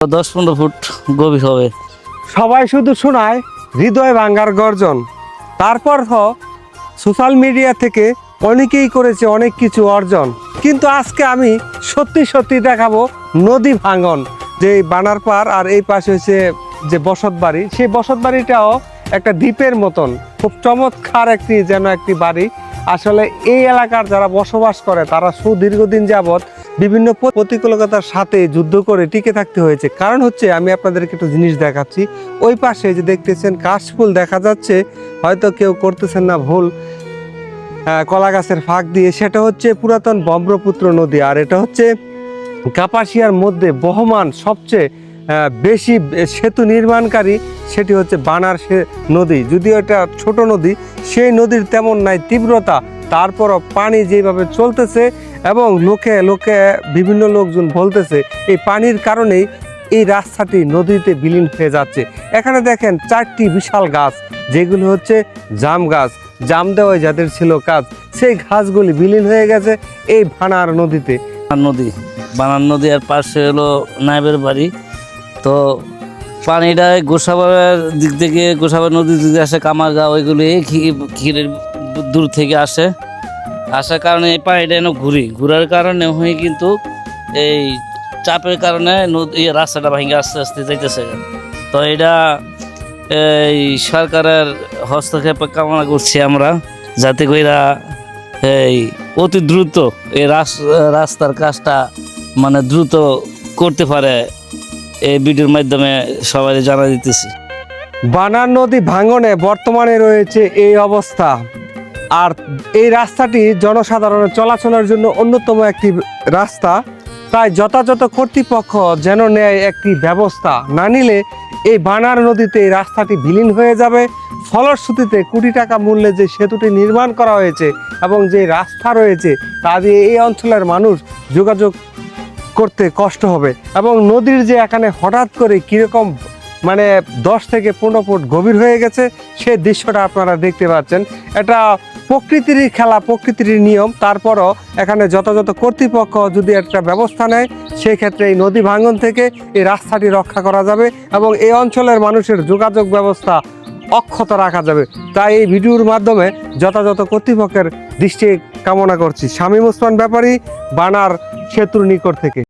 10-15 foot গভীর হবে। সবাই শুধু শোনায় হৃদয় ভাঙ্গার গর্জন, তারপর সোশ্যাল মিডিয়া থেকে অনেকেই করেছে অনেক কিছু অর্জন, কিন্তু আজকে আমি সত্যি সত্যি দেখাবো নদী ভাঙন। যে বানার পার আর এই পাশে হচ্ছে যে বসত বাড়ি, সেই বসত বাড়িটাও একটা দ্বীপের মতন, খুব চমৎকার একটি বাড়ি। আসলে এই এলাকার যারা বসবাস করে তারা সুদীর্ঘদিন যাবৎ বিভিন্ন প্রতিকূলতার সাথে যুদ্ধ করে টিকে থাকতে হয়েছে। কারণ হচ্ছে, আমি আপনাদেরকে একটু জিনিস দেখাচ্ছি। ওই পাশে যে দেখতেছেন কাশফুল দেখা যাচ্ছে, হয়তো কেউ করতেছেন না ভুল, কলা গাছের ফাঁক দিয়ে, সেটা হচ্ছে পুরাতন ব্রহ্মপুত্র নদী। আর এটা হচ্ছে কাপাসিয়ার মধ্যে বহমান সবচেয়ে বেশি সেতু নির্মাণকারী, সেটি হচ্ছে বানার নদী। যদিও এটা ছোট নদী, সেই নদীর তেমন নাই তীব্রতা, তারপরও পানি যেভাবে চলতেছে এবং লোকে লোকে বিভিন্ন লোকজন বলতেছে এই পানির কারণেই এই রাস্তাটি নদীতে বিলীন হয়ে যাচ্ছে। এখানে দেখেন 4টি বিশাল গাছ, যেগুলো হচ্ছে জাম গাছ। জাম দেওয়ায় যাদের ছিল কাজ, সেই গাছগুলি বিলীন হয়ে গেছে এই বানার নদীতে। বানার নদী আর পাশে হলো নায়েবের বাড়ি। তো পানিটা গোসাবার দিক থেকে, গোসাবার নদীর দিক থেকে আসে, কামারগাঁও ওইগুলি ক্ষীরের দূর থেকে আসার কারণে এই পানিটা যেন ঘুরার কারণে হয়ে কিন্তু এই চাপের কারণে রাস্তাটা ভেঙে আস্তে আস্তে যাইতেছে। তো এটা এই সরকারের হস্তক্ষেপ কামনা করছি আমরা, যাতে কইরা এই অতি দ্রুত এই রাস্তার কাজটা দ্রুত করতে পারে। এই ভিডিওর মাধ্যমে সবাই জানা দিতেছি। বানার নদী ভাঙনে বর্তমানে রয়েছে এই অবস্থা। আর এই রাস্তাটি জনসাধারণের চলাচলের জন্য অন্যতম একটি রাস্তা। তাই যথাযথ কর্তৃপক্ষ যেন নেয় একটি ব্যবস্থা, না নিলে এই বানার নদীতে এই রাস্তাটি বিলীন হয়ে যাবে। ফলশ্রুতিতে কোটি টাকা মূল্যে যে সেতুটি নির্মাণ করা হয়েছে এবং যে রাস্তা রয়েছে, তা দিয়ে এই অঞ্চলের মানুষ যোগাযোগ করতে কষ্ট হবে। এবং নদীর যে এখানে হঠাৎ করে কীরকম 10 থেকে 15 ফুট গভীর হয়ে গেছে, সেই দৃশ্যটা আপনারা দেখতে পাচ্ছেন। এটা প্রকৃতির খেলা, প্রকৃতির নিয়ম। তারপরও এখানে যথাযথ কর্তৃপক্ষ যদি একটা ব্যবস্থা নেয়, সেই ক্ষেত্রে এই নদী ভাঙন থেকে এই রাস্তাটি রক্ষা করা যাবে এবং এই অঞ্চলের মানুষের যোগাযোগ ব্যবস্থা অক্ষত রাখা যাবে। তাই এই ভিডিওর মাধ্যমে যথাযথ কর্তৃপক্ষের দৃষ্টি কামনা করছি। শামীম ওসমান ব্যাপারী, বানার সেতুর নিকট থেকে।